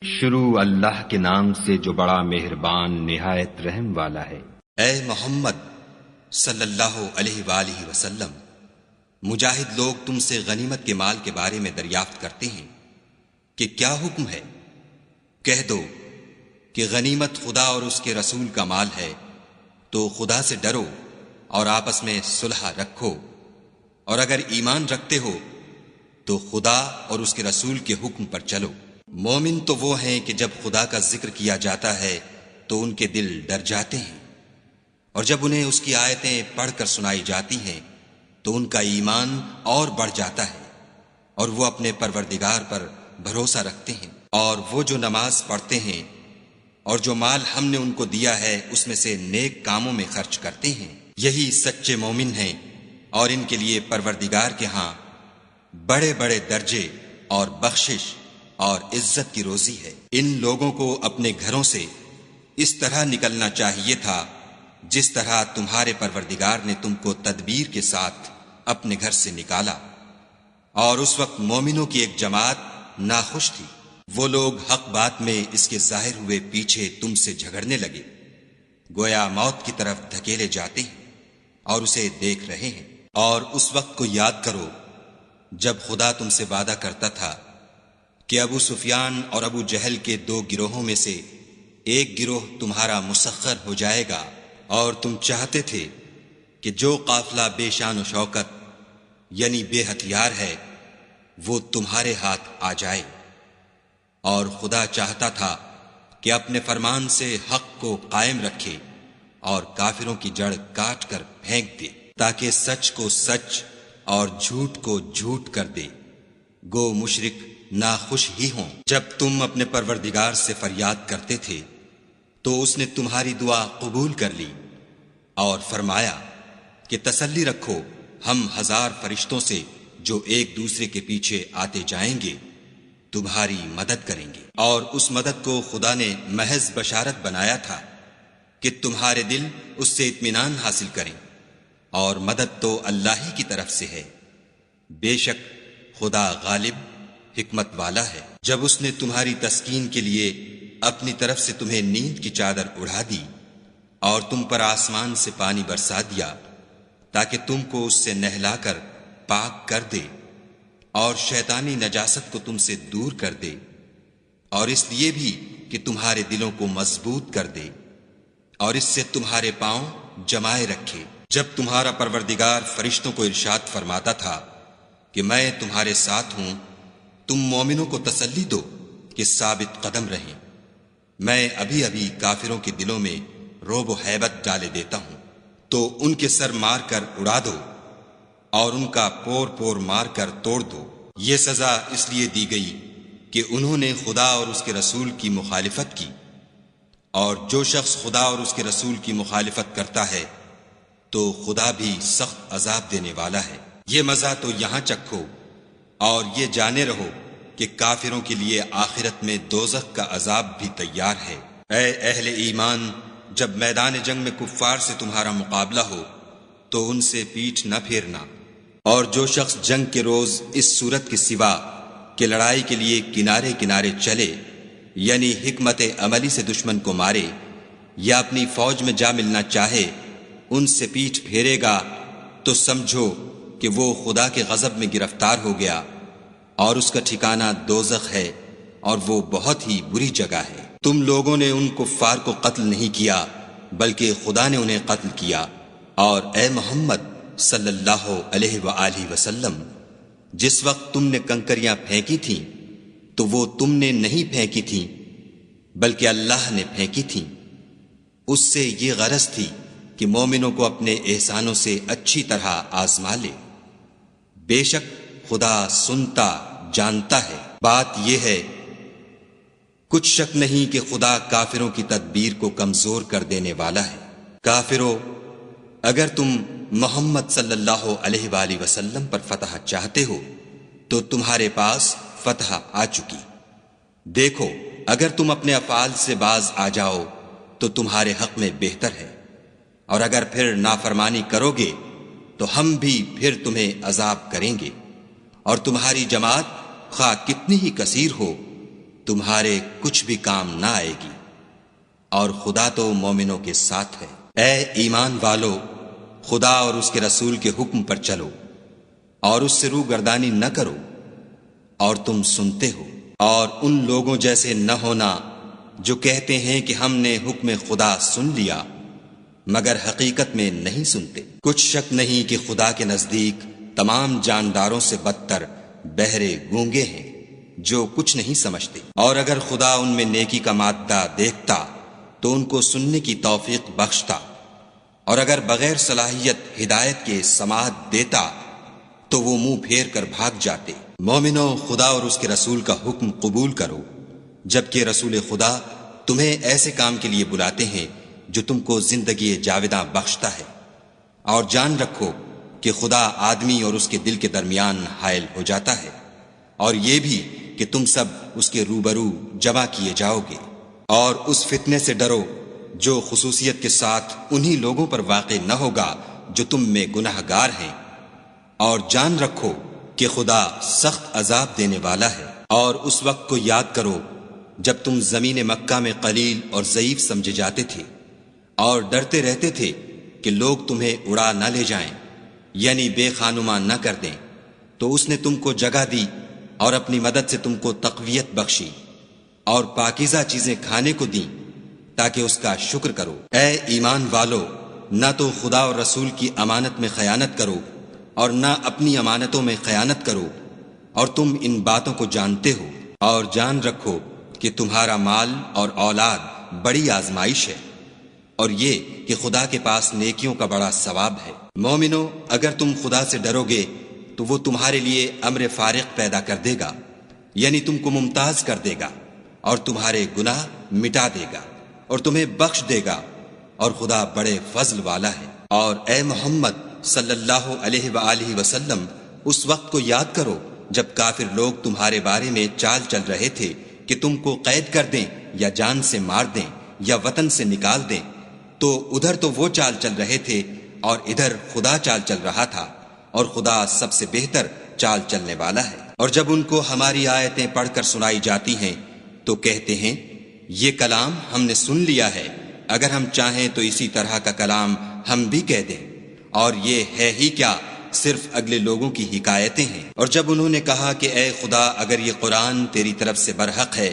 شروع اللہ کے نام سے جو بڑا مہربان نہایت رحم والا ہے۔ اے محمد صلی اللہ علیہ وآلہ وسلم، مجاہد لوگ تم سے غنیمت کے مال کے بارے میں دریافت کرتے ہیں کہ کیا حکم ہے؟ کہہ دو کہ غنیمت خدا اور اس کے رسول کا مال ہے، تو خدا سے ڈرو اور آپس میں صلح رکھو، اور اگر ایمان رکھتے ہو تو خدا اور اس کے رسول کے حکم پر چلو۔ مومن تو وہ ہیں کہ جب خدا کا ذکر کیا جاتا ہے تو ان کے دل ڈر جاتے ہیں، اور جب انہیں اس کی آیتیں پڑھ کر سنائی جاتی ہیں تو ان کا ایمان اور بڑھ جاتا ہے، اور وہ اپنے پروردگار پر بھروسہ رکھتے ہیں، اور وہ جو نماز پڑھتے ہیں اور جو مال ہم نے ان کو دیا ہے اس میں سے نیک کاموں میں خرچ کرتے ہیں، یہی سچے مومن ہیں، اور ان کے لیے پروردگار کے ہاں بڑے بڑے درجے اور بخشش اور عزت کی روزی ہے۔ ان لوگوں کو اپنے گھروں سے اس طرح نکلنا چاہیے تھا جس طرح تمہارے پروردگار نے تم کو تدبیر کے ساتھ اپنے گھر سے نکالا، اور اس وقت مومنوں کی ایک جماعت ناخوش تھی۔ وہ لوگ حق بات میں اس کے ظاہر ہوئے پیچھے تم سے جھگڑنے لگے، گویا موت کی طرف دھکیلے جاتے ہیں اور اسے دیکھ رہے ہیں۔ اور اس وقت کو یاد کرو جب خدا تم سے وعدہ کرتا تھا کہ ابو سفیان اور ابو جہل کے دو گروہوں میں سے ایک گروہ تمہارا مسخر ہو جائے گا، اور تم چاہتے تھے کہ جو قافلہ بے شان و شوکت یعنی بے ہتھیار ہے وہ تمہارے ہاتھ آ جائے، اور خدا چاہتا تھا کہ اپنے فرمان سے حق کو قائم رکھے اور کافروں کی جڑ کاٹ کر پھینک دے، تاکہ سچ کو سچ اور جھوٹ کو جھوٹ کر دے۔ گو مشرک ناخوش ہی ہوں۔ جب تم اپنے پروردگار سے فریاد کرتے تھے تو اس نے تمہاری دعا قبول کر لی اور فرمایا کہ تسلی رکھو، ہم 1000 فرشتوں سے جو ایک دوسرے کے پیچھے آتے جائیں گے تمہاری مدد کریں گے۔ اور اس مدد کو خدا نے محض بشارت بنایا تھا کہ تمہارے دل اس سے اطمینان حاصل کریں، اور مدد تو اللہ ہی کی طرف سے ہے، بے شک خدا غالب حکمت والا ہے۔ جب اس نے تمہاری تسکین کے لیے اپنی طرف سے تمہیں نیند کی چادر اڑا دی اور تم پر آسمان سے پانی برسا دیا تاکہ تم کو اس سے نہلا کر پاک کر دے، اور شیطانی نجاست کو تم سے دور کر دے، اور اس لیے بھی کہ تمہارے دلوں کو مضبوط کر دے اور اس سے تمہارے پاؤں جمائے رکھے۔ جب تمہارا پروردگار فرشتوں کو ارشاد فرماتا تھا کہ میں تمہارے ساتھ ہوں، تم مومنوں کو تسلی دو کہ ثابت قدم رہیں، میں ابھی ابھی کافروں کے دلوں میں رعب و ہیبت ڈالے دیتا ہوں، تو ان کے سر مار کر اڑا دو اور ان کا پور پور مار کر توڑ دو۔ یہ سزا اس لیے دی گئی کہ انہوں نے خدا اور اس کے رسول کی مخالفت کی، اور جو شخص خدا اور اس کے رسول کی مخالفت کرتا ہے تو خدا بھی سخت عذاب دینے والا ہے۔ یہ مزہ تو یہاں چکھو اور یہ جانے رہو کہ کافروں کے لیے آخرت میں دوزخ کا عذاب بھی تیار ہے۔ اے اہل ایمان، جب میدان جنگ میں کفار سے تمہارا مقابلہ ہو تو ان سے پیٹھ نہ پھیرنا، اور جو شخص جنگ کے روز اس صورت کے سوا کہ لڑائی کے لیے کنارے کنارے چلے، یعنی حکمت عملی سے دشمن کو مارے یا اپنی فوج میں جا ملنا چاہے، ان سے پیٹھ پھیرے گا تو سمجھو کہ وہ خدا کے غضب میں گرفتار ہو گیا، اور اس کا ٹھکانہ دوزخ ہے، اور وہ بہت ہی بری جگہ ہے۔ تم لوگوں نے ان کفار کو قتل نہیں کیا بلکہ خدا نے انہیں قتل کیا، اور اے محمد صلی اللہ علیہ وآلہ وسلم، جس وقت تم نے کنکریاں پھینکی تھیں تو وہ تم نے نہیں پھینکی تھیں بلکہ اللہ نے پھینکی تھیں۔ اس سے یہ غرض تھی کہ مومنوں کو اپنے احسانوں سے اچھی طرح آزما لے، بے شک خدا سنتا جانتا ہے۔ بات یہ ہے، کچھ شک نہیں کہ خدا کافروں کی تدبیر کو کمزور کر دینے والا ہے۔ کافروں، اگر تم محمد صلی اللہ علیہ وآلہ وسلم پر فتح چاہتے ہو تو تمہارے پاس فتح آ چکی۔ دیکھو، اگر تم اپنے افعال سے باز آ جاؤ تو تمہارے حق میں بہتر ہے، اور اگر پھر نافرمانی کرو گے تو ہم بھی پھر تمہیں عذاب کریں گے، اور تمہاری جماعت خواہ کتنی ہی کثیر ہو تمہارے کچھ بھی کام نہ آئے گی، اور خدا تو مومنوں کے ساتھ ہے۔ اے ایمان والو، خدا اور اس کے رسول کے حکم پر چلو اور اس سے روگردانی نہ کرو، اور تم سنتے ہو، اور ان لوگوں جیسے نہ ہونا جو کہتے ہیں کہ ہم نے حکم خدا سن لیا مگر حقیقت میں نہیں سنتے۔ کچھ شک نہیں کہ خدا کے نزدیک تمام جانداروں سے بدتر بہرے گونگے ہیں جو کچھ نہیں سمجھتے، اور اگر خدا ان میں نیکی کا مادہ دیکھتا تو ان کو سننے کی توفیق بخشتا، اور اگر بغیر صلاحیت ہدایت کے سماعت دیتا تو وہ منہ پھیر کر بھاگ جاتے۔ مومنو، خدا اور اس کے رسول کا حکم قبول کرو، جبکہ رسول خدا تمہیں ایسے کام کے لیے بلاتے ہیں جو تم کو زندگی جاوداں بخشتا ہے، اور جان رکھو کہ خدا آدمی اور اس کے دل کے درمیان حائل ہو جاتا ہے، اور یہ بھی کہ تم سب اس کے روبرو جمع کیے جاؤ گے، اور اس فتنے سے ڈرو جو خصوصیت کے ساتھ انہی لوگوں پر واقع نہ ہوگا جو تم میں گناہ گار ہیں، اور جان رکھو کہ خدا سخت عذاب دینے والا ہے۔ اور اس وقت کو یاد کرو جب تم زمین مکہ میں قلیل اور ضعیف سمجھے جاتے تھے اور ڈرتے رہتے تھے کہ لوگ تمہیں اڑا نہ لے جائیں، یعنی بے خانما نہ کر دیں، تو اس نے تم کو جگہ دی اور اپنی مدد سے تم کو تقویت بخشی اور پاکیزہ چیزیں کھانے کو دیں تاکہ اس کا شکر کرو۔ اے ایمان والو، نہ تو خدا اور رسول کی امانت میں خیانت کرو اور نہ اپنی امانتوں میں خیانت کرو، اور تم ان باتوں کو جانتے ہو، اور جان رکھو کہ تمہارا مال اور اولاد بڑی آزمائش ہے، اور یہ کہ خدا کے پاس نیکیوں کا بڑا ثواب ہے۔ مومنو، اگر تم خدا سے ڈرو گے تو وہ تمہارے لیے امر فارق پیدا کر دے گا، یعنی تم کو ممتاز کر دے گا اور تمہارے گناہ مٹا دے گا اور تمہیں بخش دے گا، اور خدا بڑے فضل والا ہے۔ اور اے محمد صلی اللہ علیہ وآلہ وسلم، اس وقت کو یاد کرو جب کافر لوگ تمہارے بارے میں چال چل رہے تھے کہ تم کو قید کر دیں یا جان سے مار دیں یا وطن سے نکال دیں، تو ادھر تو وہ چال چل رہے تھے اور ادھر خدا چال چل رہا تھا، اور خدا سب سے بہتر چال چلنے والا ہے۔ اور جب ان کو ہماری آیتیں پڑھ کر سنائی جاتی ہیں تو کہتے ہیں یہ کلام ہم نے سن لیا ہے، اگر ہم چاہیں تو اسی طرح کا کلام ہم بھی کہہ دیں، اور یہ ہے ہی کیا، صرف اگلے لوگوں کی حکایتیں ہیں۔ اور جب انہوں نے کہا کہ اے خدا، اگر یہ قرآن تیری طرف سے برحق ہے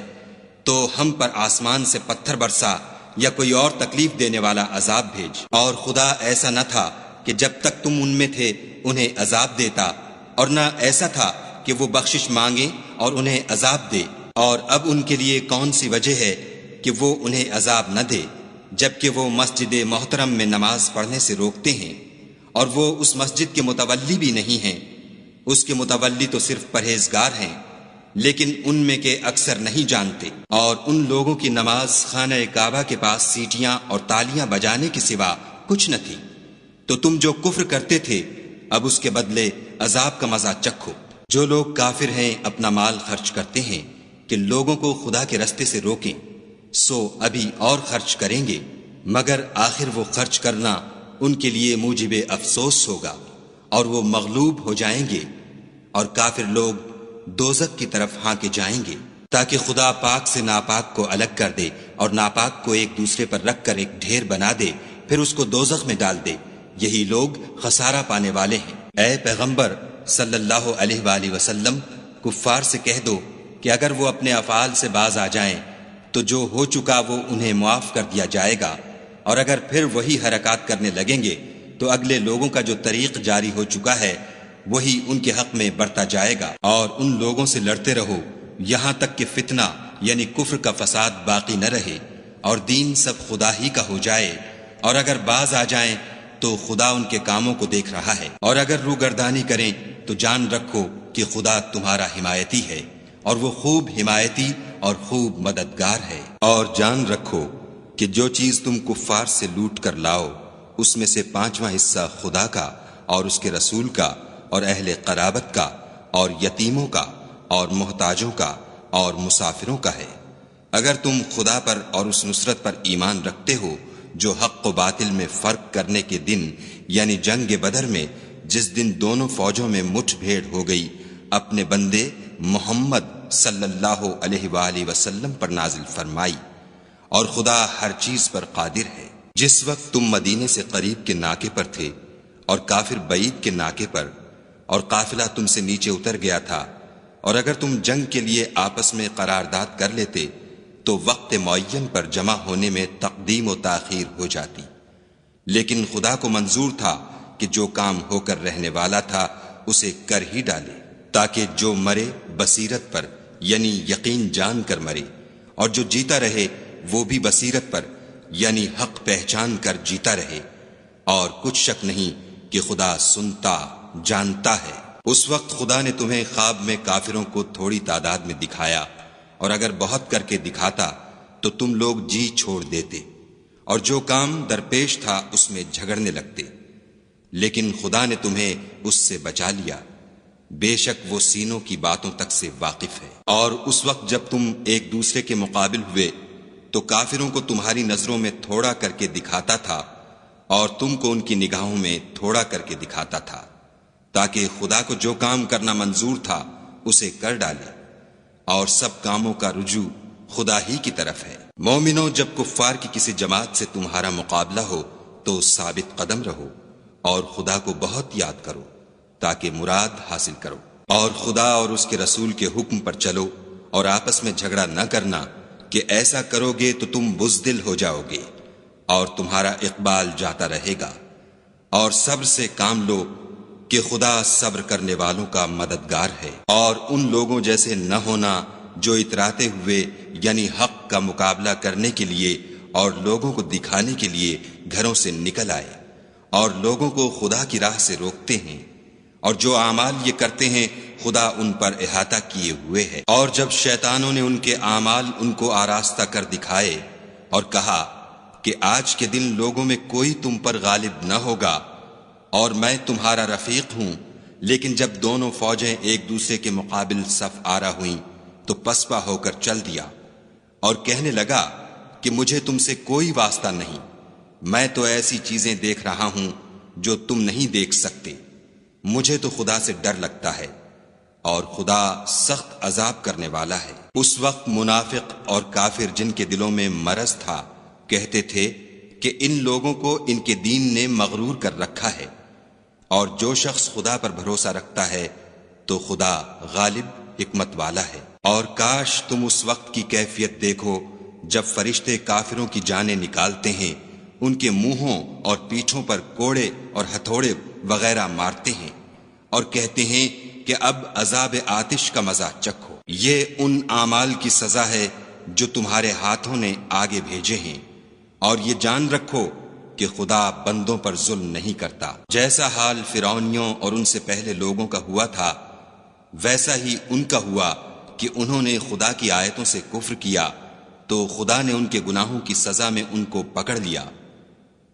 تو ہم پر آسمان سے پتھر برسا یا کوئی اور تکلیف دینے والا عذاب بھیج۔ اور خدا ایسا نہ تھا کہ جب تک تم ان میں تھے انہیں عذاب دیتا، اور نہ ایسا تھا کہ وہ بخشش مانگے اور انہیں عذاب دے۔ اور اب ان کے لیے کون سی وجہ ہے کہ وہ انہیں عذاب نہ دے، جبکہ وہ مسجد محترم میں نماز پڑھنے سے روکتے ہیں، اور وہ اس مسجد کے متولی بھی نہیں ہیں، اس کے متولی تو صرف پرہیزگار ہیں، لیکن ان میں کے اکثر نہیں جانتے۔ اور ان لوگوں کی نماز خانہ کعبہ کے پاس سیٹیاں اور تالیاں بجانے کے سوا کچھ نہ تھی، تو تم جو کفر کرتے تھے اب اس کے بدلے عذاب کا مزہ چکھو۔ جو لوگ کافر ہیں اپنا مال خرچ کرتے ہیں کہ لوگوں کو خدا کے رستے سے روکیں، سو ابھی اور خرچ کریں گے، مگر آخر وہ خرچ کرنا ان کے لیے موجب افسوس ہوگا، اور وہ مغلوب ہو جائیں گے، اور کافر لوگ دوزخ کی طرف ہانکے جائیں گے، تاکہ خدا پاک سے ناپاک کو الگ کر دے اور ناپاک کو ایک دوسرے پر رکھ کر ایک ڈھیر بنا دے، پھر اس کو دوزخ میں ڈال دے۔ یہی لوگ خسارہ پانے والے ہیں۔ اے پیغمبر صلی اللہ علیہ وآلہ وسلم، کفار سے کہہ دو کہ اگر وہ اپنے افعال سے باز آ جائیں تو جو ہو چکا وہ انہیں معاف کر دیا جائے گا، اور اگر پھر وہی حرکات کرنے لگیں گے تو اگلے لوگوں کا جو طریق جاری ہو چکا ہے وہی ان کے حق میں برتا جائے گا۔ اور ان لوگوں سے لڑتے رہو یہاں تک کہ فتنہ یعنی کفر کا فساد باقی نہ رہے اور دین سب خدا ہی کا ہو جائے، اور اگر باز آ جائیں تو خدا ان کے کاموں کو دیکھ رہا ہے، اور اگر روگردانی کریں تو جان رکھو کہ خدا تمہارا حمایتی ہے، اور وہ خوب حمایتی اور خوب مددگار ہے۔ اور جان رکھو کہ جو چیز تم کفار سے لوٹ کر لاؤ اس میں سے 5واں حصہ خدا کا اور اس کے رسول کا اور اہل قرابت کا اور یتیموں کا اور محتاجوں کا اور مسافروں کا ہے۔ اگر تم خدا پر اور اس نصرت پر ایمان رکھتے ہو جو حق و باطل میں فرق کرنے کے دن یعنی جنگ بدر میں جس دن دونوں فوجوں میں مٹھ بھیڑ ہو گئی، اپنے بندے محمد صلی اللہ علیہ وآلہ وسلم پر نازل فرمائی، اور خدا ہر چیز پر قادر ہے۔ جس وقت تم مدینے سے قریب کے ناکے پر تھے اور کافر بعید کے ناکے پر، اور قافلہ تم سے نیچے اتر گیا تھا، اور اگر تم جنگ کے لیے آپس میں قرارداد کر لیتے تو وقت معین پر جمع ہونے میں تقدیم و تاخیر ہو جاتی، لیکن خدا کو منظور تھا کہ جو کام ہو کر رہنے والا تھا اسے کر ہی ڈالے، تاکہ جو مرے بصیرت پر یعنی یقین جان کر مرے، اور جو جیتا رہے وہ بھی بصیرت پر یعنی حق پہچان کر جیتا رہے، اور کچھ شک نہیں کہ خدا سنتا جانتا ہے۔ اس وقت خدا نے تمہیں خواب میں کافروں کو تھوڑی تعداد میں دکھایا، اور اگر بہت کر کے دکھاتا تو تم لوگ جی چھوڑ دیتے، اور جو کام درپیش تھا اس میں جھگڑنے لگتے، لیکن خدا نے تمہیں اس سے بچا لیا، بے شک وہ سینوں کی باتوں تک سے واقف ہے۔ اور اس وقت جب تم ایک دوسرے کے مقابل ہوئے تو کافروں کو تمہاری نظروں میں تھوڑا کر کے دکھاتا تھا، اور تم کو ان کی نگاہوں میں تھوڑا کر کے دکھاتا تھا، تاکہ خدا کو جو کام کرنا منظور تھا اسے کر ڈالے، اور سب کاموں کا رجوع خدا ہی کی طرف ہے۔ مومنو، جب کفار کی کسی جماعت سے تمہارا مقابلہ ہو تو ثابت قدم رہو، اور خدا کو بہت یاد کرو تاکہ مراد حاصل کرو، اور خدا اور اس کے رسول کے حکم پر چلو، اور آپس میں جھگڑا نہ کرنا کہ ایسا کرو گے تو تم بزدل ہو جاؤ گے اور تمہارا اقبال جاتا رہے گا، اور صبر سے کام لو کہ خدا صبر کرنے والوں کا مددگار ہے۔ اور ان لوگوں جیسے نہ ہونا جو اتراتے ہوئے یعنی حق کا مقابلہ کرنے کے لیے اور لوگوں کو دکھانے کے لیے گھروں سے نکل آئے اور لوگوں کو خدا کی راہ سے روکتے ہیں، اور جو اعمال یہ کرتے ہیں خدا ان پر احاطہ کیے ہوئے ہے۔ اور جب شیطانوں نے ان کے اعمال ان کو آراستہ کر دکھائے اور کہا کہ آج کے دن لوگوں میں کوئی تم پر غالب نہ ہوگا اور میں تمہارا رفیق ہوں، لیکن جب دونوں فوجیں ایک دوسرے کے مقابل صف آرا ہوئیں تو پسپا ہو کر چل دیا اور کہنے لگا کہ مجھے تم سے کوئی واسطہ نہیں، میں تو ایسی چیزیں دیکھ رہا ہوں جو تم نہیں دیکھ سکتے، مجھے تو خدا سے ڈر لگتا ہے، اور خدا سخت عذاب کرنے والا ہے۔ اس وقت منافق اور کافر جن کے دلوں میں مرض تھا کہتے تھے کہ ان لوگوں کو ان کے دین نے مغرور کر رکھا ہے، اور جو شخص خدا پر بھروسہ رکھتا ہے تو خدا غالب حکمت والا ہے۔ اور کاش تم اس وقت کی کیفیت دیکھو جب فرشتے کافروں کی جانیں نکالتے ہیں، ان کے منہوں اور پیٹھوں پر کوڑے اور ہتھوڑے وغیرہ مارتے ہیں اور کہتے ہیں کہ اب عذاب آتش کا مزہ چکھو، یہ ان اعمال کی سزا ہے جو تمہارے ہاتھوں نے آگے بھیجے ہیں، اور یہ جان رکھو کہ خدا بندوں پر ظلم نہیں کرتا۔ جیسا حال فرعونیوں اور ان سے پہلے لوگوں کا ہوا تھا ویسا ہی ان کا ہوا کہ انہوں نے خدا کی آیتوں سے کفر کیا تو خدا نے ان کے گناہوں کی سزا میں ان کو پکڑ لیا،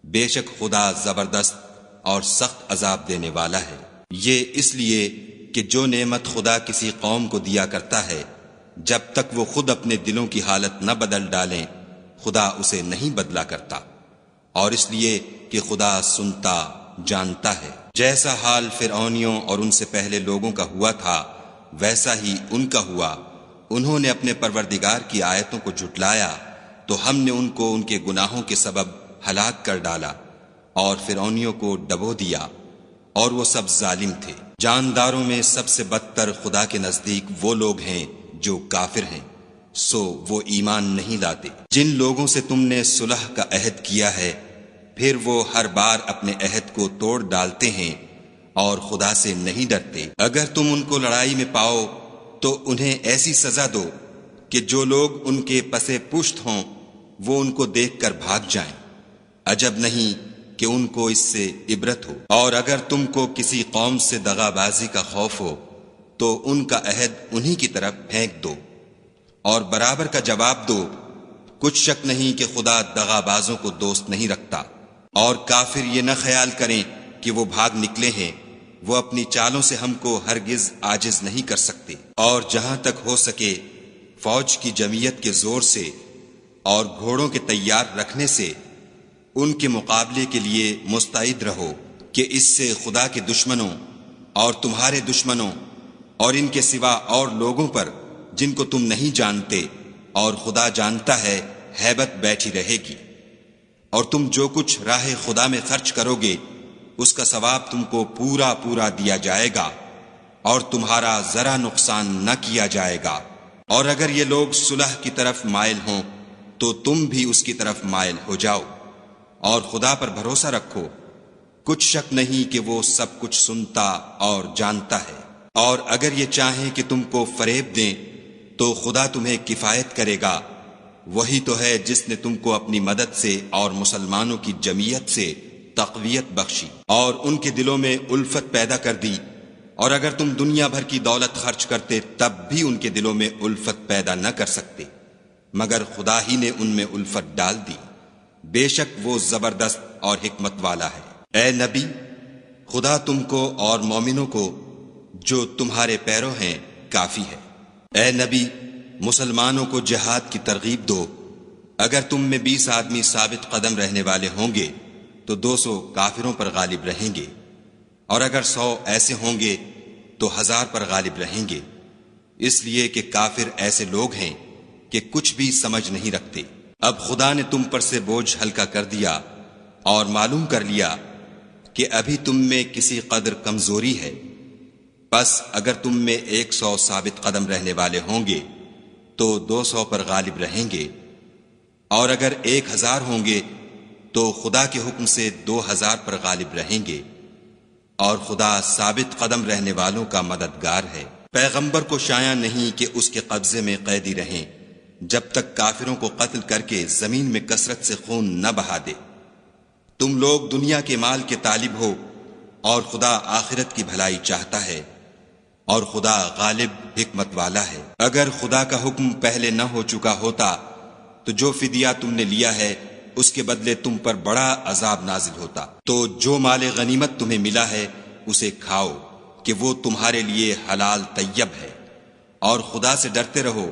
بے شک خدا زبردست اور سخت عذاب دینے والا ہے۔ یہ اس لیے کہ جو نعمت خدا کسی قوم کو دیا کرتا ہے جب تک وہ خود اپنے دلوں کی حالت نہ بدل ڈالیں خدا اسے نہیں بدلا کرتا، اور اس لیے کہ خدا سنتا جانتا ہے۔ جیسا حال فرعونیوں اور ان سے پہلے لوگوں کا ہوا تھا ویسا ہی ان کا ہوا، انہوں نے اپنے پروردگار کی آیتوں کو جھٹلایا تو ہم نے ان کو ان کے گناہوں کے سبب ہلاک کر ڈالا اور فرعونیوں کو ڈبو دیا، اور وہ سب ظالم تھے۔ جانداروں میں سب سے بدتر خدا کے نزدیک وہ لوگ ہیں جو کافر ہیں، سو وہ ایمان نہیں لاتے۔ جن لوگوں سے تم نے صلح کا عہد کیا ہے پھر وہ ہر بار اپنے عہد کو توڑ ڈالتے ہیں اور خدا سے نہیں ڈرتے۔ اگر تم ان کو لڑائی میں پاؤ تو انہیں ایسی سزا دو کہ جو لوگ ان کے پسے پشت ہوں وہ ان کو دیکھ کر بھاگ جائیں، عجب نہیں کہ ان کو اس سے عبرت ہو۔ اور اگر تم کو کسی قوم سے دغا بازی کا خوف ہو تو ان کا عہد انہی کی طرف پھینک دو اور برابر کا جواب دو، کچھ شک نہیں کہ خدا دغا بازوں کو دوست نہیں رکھتا۔ اور کافر یہ نہ خیال کریں کہ وہ بھاگ نکلے ہیں، وہ اپنی چالوں سے ہم کو ہرگز عاجز نہیں کر سکتے۔ اور جہاں تک ہو سکے فوج کی جمعیت کے زور سے اور گھوڑوں کے تیار رکھنے سے ان کے مقابلے کے لیے مستعد رہو کہ اس سے خدا کے دشمنوں اور تمہارے دشمنوں اور ان کے سوا اور لوگوں پر جن کو تم نہیں جانتے، اور خدا جانتا ہے ہیبت بیٹھی رہے گی۔ اور تم جو کچھ راہ خدا میں خرچ کرو گے اس کا ثواب تم کو پورا پورا دیا جائے گا، اور تمہارا ذرا نقصان نہ کیا جائے گا۔ اور اگر یہ لوگ صلح کی طرف مائل ہوں تو تم بھی اس کی طرف مائل ہو جاؤ، اور خدا پر بھروسہ رکھو، کچھ شک نہیں کہ وہ سب کچھ سنتا اور جانتا ہے۔ اور اگر یہ چاہیں کہ تم کو فریب دیں تو خدا تمہیں کفایت کرے گا، وہی تو ہے جس نے تم کو اپنی مدد سے اور مسلمانوں کی جمعیت سے تقویت بخشی اور ان کے دلوں میں الفت پیدا کر دی۔ اور اگر تم دنیا بھر کی دولت خرچ کرتے تب بھی ان کے دلوں میں الفت پیدا نہ کر سکتے، مگر خدا ہی نے ان میں الفت ڈال دی۔ بے شک وہ زبردست اور حکمت والا ہے۔ اے نبی، خدا تم کو اور مومنوں کو جو تمہارے پیرو ہیں کافی ہے۔ اے نبی، مسلمانوں کو جہاد کی ترغیب دو۔ اگر تم میں 20 آدمی ثابت قدم رہنے والے ہوں گے تو 200 کافروں پر غالب رہیں گے، اور اگر 100 ایسے ہوں گے تو 1000 پر غالب رہیں گے، اس لیے کہ کافر ایسے لوگ ہیں کہ کچھ بھی سمجھ نہیں رکھتے۔ اب خدا نے تم پر سے بوجھ ہلکا کر دیا اور معلوم کر لیا کہ ابھی تم میں کسی قدر کمزوری ہے، بس اگر تم میں 100 ثابت قدم رہنے والے ہوں گے تو 200 پر غالب رہیں گے، اور اگر 1000 ہوں گے تو خدا کے حکم سے 2000 پر غالب رہیں گے، اور خدا ثابت قدم رہنے والوں کا مددگار ہے۔ پیغمبر کو شایع نہیں کہ اس کے قبضے میں قیدی رہیں جب تک کافروں کو قتل کر کے زمین میں کثرت سے خون نہ بہا دے۔ تم لوگ دنیا کے مال کے طالب ہو اور خدا آخرت کی بھلائی چاہتا ہے، اور خدا غالب حکمت والا ہے۔ اگر خدا کا حکم پہلے نہ ہو چکا ہوتا تو جو فدیہ تم نے لیا ہے اس کے بدلے تم پر بڑا عذاب نازل ہوتا۔ تو جو مال غنیمت تمہیں ملا ہے اسے کھاؤ کہ وہ تمہارے لیے حلال طیب ہے، اور خدا سے ڈرتے رہو،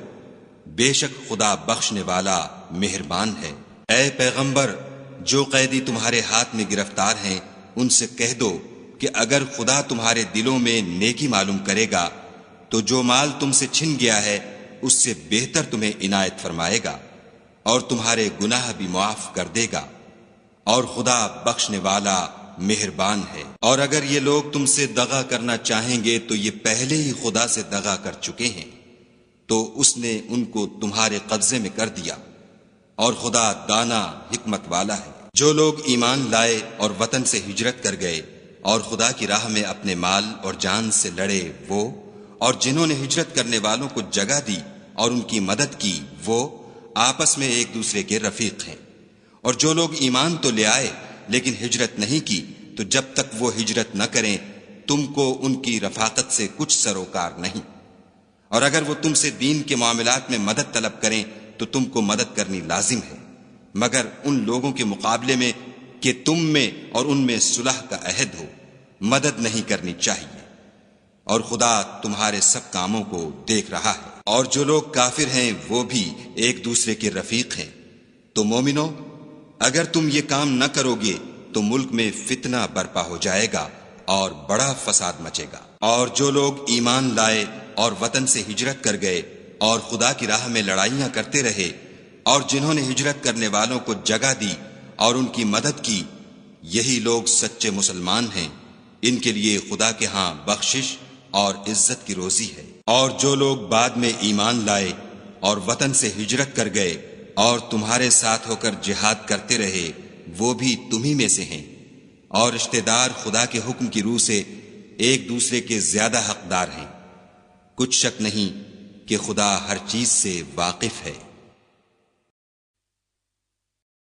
بے شک خدا بخشنے والا مہربان ہے۔ اے پیغمبر، جو قیدی تمہارے ہاتھ میں گرفتار ہیں ان سے کہہ دو کہ اگر خدا تمہارے دلوں میں نیکی معلوم کرے گا تو جو مال تم سے چھن گیا ہے اس سے بہتر تمہیں عنایت فرمائے گا، اور تمہارے گناہ بھی معاف کر دے گا، اور خدا بخشنے والا مہربان ہے۔ اور اگر یہ لوگ تم سے دغا کرنا چاہیں گے تو یہ پہلے ہی خدا سے دغا کر چکے ہیں، تو اس نے ان کو تمہارے قبضے میں کر دیا، اور خدا دانا حکمت والا ہے۔ جو لوگ ایمان لائے اور وطن سے ہجرت کر گئے اور خدا کی راہ میں اپنے مال اور جان سے لڑے وہ، اور جنہوں نے ہجرت کرنے والوں کو جگہ دی اور ان کی مدد کی وہ، آپس میں ایک دوسرے کے رفیق ہیں۔ اور جو لوگ ایمان تو لے آئے لیکن ہجرت نہیں کی تو جب تک وہ ہجرت نہ کریں تم کو ان کی رفاقت سے کچھ سروکار نہیں، اور اگر وہ تم سے دین کے معاملات میں مدد طلب کریں تو تم کو مدد کرنی لازم ہے، مگر ان لوگوں کے مقابلے میں کہ تم میں اور ان میں صلح کا عہد ہو مدد نہیں کرنی چاہیے، اور خدا تمہارے سب کاموں کو دیکھ رہا ہے۔ اور جو لوگ کافر ہیں وہ بھی ایک دوسرے کے رفیق ہیں۔ تو مومنو، اگر تم یہ کام نہ کرو گے تو ملک میں فتنہ برپا ہو جائے گا اور بڑا فساد مچے گا۔ اور جو لوگ ایمان لائے اور وطن سے ہجرت کر گئے اور خدا کی راہ میں لڑائیاں کرتے رہے، اور جنہوں نے ہجرت کرنے والوں کو جگہ دی اور ان کی مدد کی، یہی لوگ سچے مسلمان ہیں، ان کے لیے خدا کے ہاں بخشش اور عزت کی روزی ہے۔ اور جو لوگ بعد میں ایمان لائے اور وطن سے ہجرت کر گئے اور تمہارے ساتھ ہو کر جہاد کرتے رہے، وہ بھی تمہی میں سے ہیں، اور رشتہ دار خدا کے حکم کی روح سے ایک دوسرے کے زیادہ حقدار ہیں۔ کچھ شک نہیں کہ خدا ہر چیز سے واقف ہے۔